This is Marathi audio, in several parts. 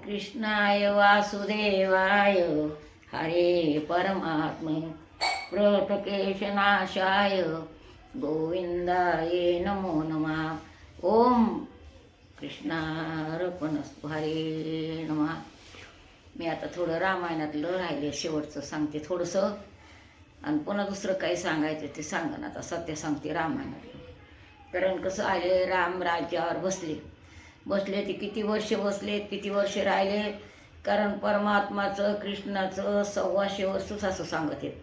कृष्णाय वासुदेवाय हरे परमात्मे प्रोटकेशनाशाय गोविंदाय नमो नमः। ओम कृष्णार्पणस्तु हरे नमः। मी आता थोडं रामायणातलं राहिले शेवटचं सांगते थोडंसं, आणि पुन्हा दुसरं काही सांगायचं ते सांगा ना। आता सत्य सांगते रामायणातलं। कारण कसं आले, राम राज्यावर बसले ते किती वर्ष बसलेत, किती वर्ष राहिले, कारण परमात्माचं कृष्णाचं 125 वर्षच असं सांगत आहेत,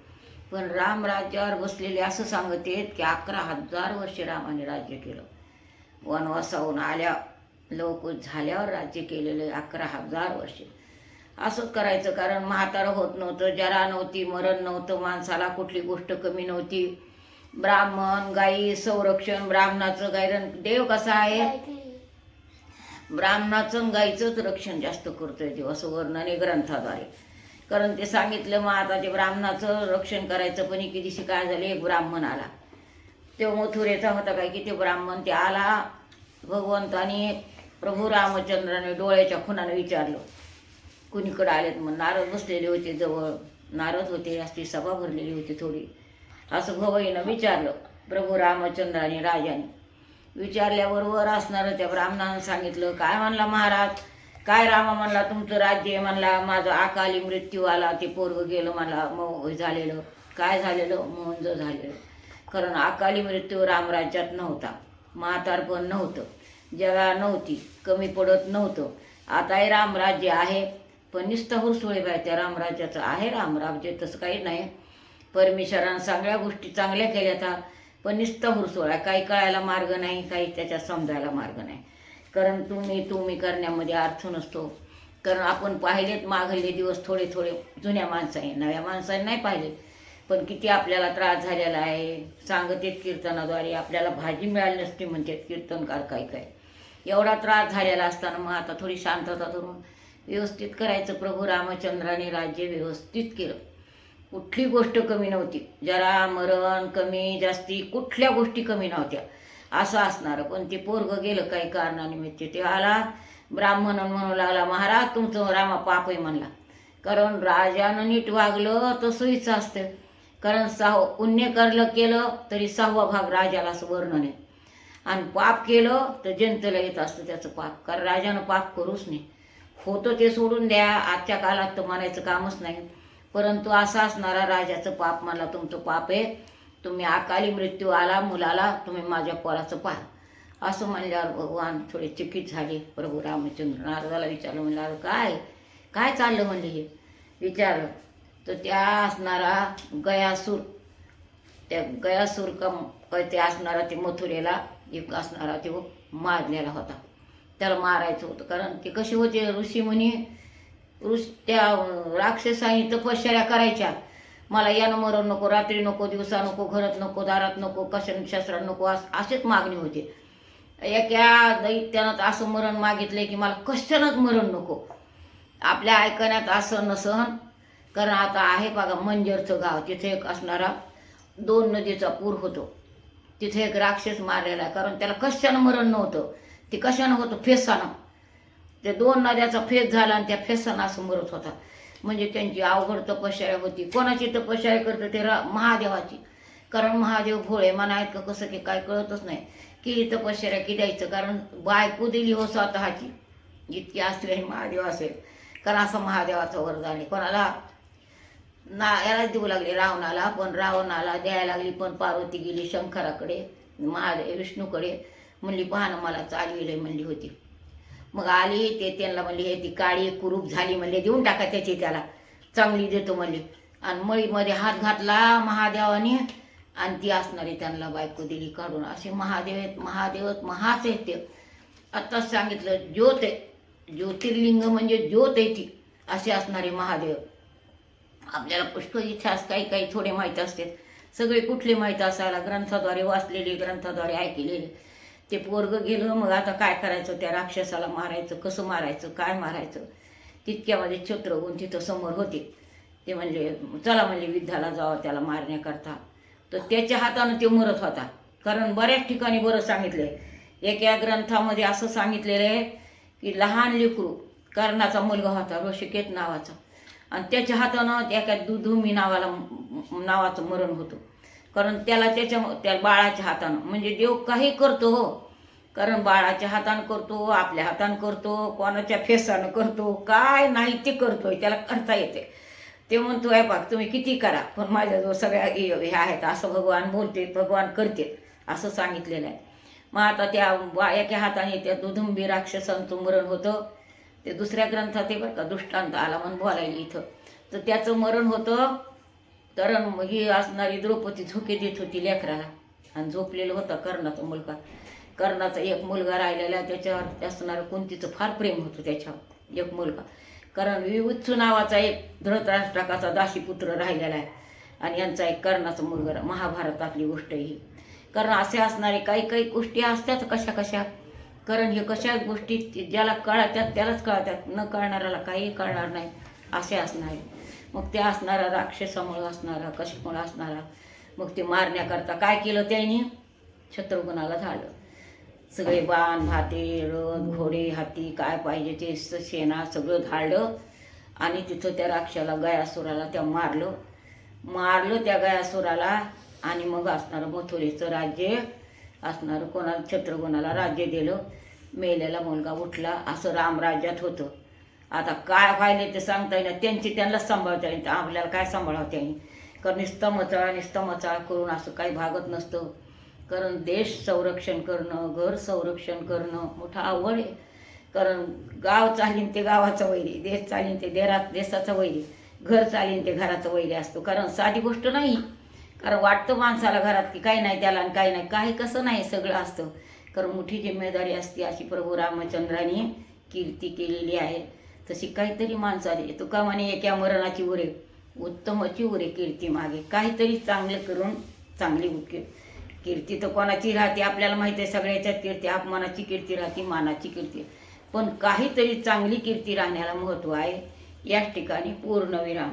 पण राम राज्यावर बसलेले असं सांगत आहेत की 11,000 वर्ष रामाने राज्य केलं। वनवासाहून आल्या लवकुश झाल्यावर राज्य केलेलं 11,000 वर्ष असंच करायचं। कारण म्हातारं होत नव्हतं, जरा नव्हती, मरण नव्हतं, माणसाला कुठली गोष्ट कमी नव्हती। ब्राह्मण गायी संरक्षण, ब्राह्मणाचं गायरण देव कसा आहे, ब्राह्मणाचं गायीचंच रक्षण जास्त करतोय देव, असं वर्णने ग्रंथाद्वारे। कारण ते सांगितलं मग आता ते ब्राह्मणाचं रक्षण करायचं, पण एके दिवशी काय झाले, एक ब्राह्मण आला, तो मथुरेचा होता काय की, ते ब्राह्मण ते आला, भगवंताने प्रभू रामचंद्राने डोळ्याच्या खुणाने विचारलं कुणीकडे आलेत। मग नारद बसलेले होते जवळ, नारद होते, अशी सभा भरलेली होती थोडी। असं भवईनं विचारलं प्रभू रामचंद्राने, राजाने विचारल्याबरोबर असणारं त्या ब्राह्मणानं सांगितलं, काय म्हणला महाराज, काय रामा म्हणला, तुमचं राज्य म्हणला, माझं अकाली मृत्यू आला, ते पोरगं गेलं म्हणला, मग झालेलं काय झालेलं, मोंज झालेलं। कारण अकाली मृत्यू रामराज्यात नव्हता, म्हातारपण नव्हतं, जगा नव्हती, कमी पडत नव्हतं। आताही रामराज्य आहे, पण नुसतं हुरसुळे बाय त्या रामराज्याचं आहे। रामराज्य तसं काही नाही, परमेश्वरानं सगळ्या गोष्टी चांगल्या केल्या, पण नुसतं हुरसुळा, काही कळायला मार्ग नाही, काही त्याच्यात समजायला मार्ग नाही। कारण तुम्ही करण्यामध्ये अर्थ नसतो। कारण आपण पाहिलेत मागले दिवस थोडे थोडे, जुन्या माणसाने, नव्या माणसाने नाही पाहिले, पण किती आपल्याला त्रास झालेला आहे। सांगतेत कीर्तनाद्वारे, आपल्याला भाजी मिळाली नसते म्हणतात कीर्तनकार, काय काय एवढा त्रास झालेला असताना मग आता थोडी शांतता धरून व्यवस्थित करायचं। प्रभू रामचंद्राने राज्य व्यवस्थित केलं, कुठली गोष्ट कमी नव्हती, जरा मरण कमी जास्ती कुठल्या गोष्टी कमी नव्हत्या असं असणार। पण ते पोरगं गेलं काही कारणानिमित्त, ते आला ब्राह्मण म्हणू लागला, महाराज तुमचं रामा पाप आहे म्हणला। कारण राजानं नीट वागलं तर सोयीचं असतं, कारण पुण्य केलं तरी 6वा भाग राजाला असं वर्णन आहे, आणि पाप केलं तर जनतेला येत असतं त्याचं पाप। कारण राजानं पाप करूच नाही, होतं ते सोडून द्या, आजच्या काळात तर म्हणायचं कामच नाही। परंतु असा असणारा राजाचं पाप म्हणला, तुमचं पाप आहे, तुम्ही अकाली मृत्यू आला मुलाला, तुम्ही माझ्या पोराचं पाहा असं म्हणल्यावर भगवान थोडे चकित झाले। प्रभू रामचंद्र नारदाला विचारलं, म्हणलं काय काय चाललं म्हणले, हे विचारलं तर त्या असणारा गयासूर, त्या गयासूर काय ते असणारा ते मथुरेला एक असणारा ते मारलेला होता, त्याला मारायचं होतं। कारण ते कसे होते ऋषीमुनी, त्या राक्षसांनी तपश्चर्या करायच्या, मला यानं मरण नको, रात्री नको, दिवसा नको, घरात नको, दारात नको, कशाने शस्त्रात नको, असेच मागणी होते। एका दैत्यानं असं मरण मागितलंय की मला कशानंच मरण नको, आपल्या ऐकण्यात असं नसन। कारण आता आहे बघा मंजरचं गाव, तिथे एक असणारा 2 नदीचा पूर होतो, तिथे एक राक्षस मारलेला आहे। कारण त्याला कशानं मरण नव्हतं, ते कशानं होतं, फेसानं, ते 2 नद्याचा फेस झाला आणि त्या फेसानं असं मरत होता। म्हणजे त्यांची अवघड तपश्चर्या होती। कोणाची तपश्चर्या करतं ते महादेवाची, कारण महादेव भोळे म्हणायत का कसं की काय कळतच नाही की तपश्चर्या की द्यायचं। कारण बायको दिली हो स्वतःची, जितकी असली महादेव असेल, कारण असं महादेवाचं वरदान आहे। कोणाला याला देऊ लागले रावणाला, पण रावणाला द्यायला लागली, पण पार्वती गेली शंकराकडे, महादेव विष्णूकडे, म्हणली पाहणं मला चालविलंय म्हणली होती। मग आली ते त्यांना म्हणली, हे ती काळी कुरूप झाली म्हणले, देऊन टाका त्याची, त्याला चांगली देतो म्हणली। आणि मळीमध्ये हात घातला महादेवाने, आणि ती असणारी त्यांना बायको दिली काढून। असे महादेव आहेत, महादेव महाच आहेत ते। आत्ताच सांगितलं ज्योत आहे, ज्योतिर्लिंग म्हणजे ज्योत आहे ती, असे असणारे महादेव। आपल्याला पुष्कळ इतिहास काही काही थोडे माहीत असतात, सगळे कुठले माहीत असायला, ग्रंथाद्वारे वाचलेले, ग्रंथाद्वारे ऐकलेले। ते पोरगं गेलं, मग आता काय करायचं, त्या राक्षसाला मारायचं, कसं मारायचं, काय मारायचं, तितक्यामध्ये छत्रगुण तिथं समोर होते। ते म्हणले चला म्हणले युद्धाला जावं त्याला मारण्याकरता। तर त्याच्या हातानं ते मरत होता। कारण बऱ्याच ठिकाणी बरं सांगितलंय, एका ग्रंथामध्ये असं सांगितलेलं आहे की लहान लेकरू कर्णाचा मुलगा होता ऋषिकेत नावाचा, आणि त्याच्या हातानं एका दुधुमी नावाचं मरण होतं. कारण त्याला त्या बाळाच्या हातानं, म्हणजे देव काही करतो हो, कारण बाळाच्या हातानं करतो, आपल्या हातानं करतो, कोणाच्या फेसानं करतो, काय नाही ते करतोय, त्याला करता येते. ते म्हणतो आहे पाक तुम्ही किती करा, पण माझ्याजवळ सगळ्या हे आहेत असं भगवान बोलते, भगवान करते असं सांगितलेलं आहे. मग आता त्या एका हाताने त्या दुधुंबी राक्षसांचं मरण होतं. ते दुसऱ्या ग्रंथात आहे बरं का, दृष्टांत आला म्हणून बोलायला इथं. तर त्याचं मरण होतं. तर ही असणारी द्रौपदी झोके देत होती लेकराला, आणि झोपलेलं होता कर्णाचा मुलगा. कर्णाचा एक मुलगा राहिलेला, त्याच्यावर असणारं कुंतीचं फार प्रेम होतं त्याच्यावर, एक मुलगा. कारण विवत्सु नावाचा एक धृतराष्ट्राचा दासीपुत्र राहिलेला आहे, आणि यांचा एक कर्णाचा मुलगा. महाभारतातली गोष्ट ही. कारण असे असणारे काही काही गोष्टी असतात कशा कशा, कारण हे कशा गोष्टी ज्याला कळतात त्यालाच कळतात, न कळणाऱ्याला काही कळणार नाही असे असणारे. मग ते असणारा राक्षसामुळं असणारा, कशामुळं असणारा, मग ते मारण्याकरता काय केलं त्यांनी, शत्रुघ्नाला झालं. सगळे बाण भाते रथ घोडे हाती काय पाहिजे ते सेना सगळं धाडलं, आणि तिथं त्या राक्षाला गयासुराला त्या मारलं त्या गयासुराला. आणि मग असणारं मथुरेचं राज्य असणारं कोणाला, शत्रुघ्नाला राज्य दिलं. मेलेला मुलगा उठला, असं रामराज्यात होतं. आता काय व्हायले ते सांगता येईल, त्यांनाच सांभाळता येईल, आपल्याला काय सांभाळता येईल. कारण नुसतं मचाळ करून असं काही भागत नसतं. कारण देश संरक्षण करणं, घर संरक्षण करणं मोठं आवड आहे. कारण गाव चालीन ते गावाचं वैरी, देश चालीन ते देशाचं वैरी, घर चालीन ते घराचं वैरी असतो. कारण साधी गोष्ट नाही. कारण वाटतं माणसाला घरात की काही नाही त्याला, आणि काही नाही, काही कसं नाही, सगळं असतं. कारण मोठी जिम्मेदारी असते. अशी प्रभू रामचंद्राने कीर्ती केलेली आहे. तशी काहीतरी माणसाने तुका म्हणे एका मरणाची उरे उत्तमची उरे कीर्ती मागे, काहीतरी चांगलं करून चांगली कीर्ती तर कोणाची राहते आपल्याला माहिती आहे. सगळ्याच्यात कीर्ती, अपमानाची कीर्ती राहते, मानाची कीर्ती, पण काहीतरी चांगली कीर्ती राहण्याला महत्त्व आहे. याच ठिकाणी पूर्णविराम.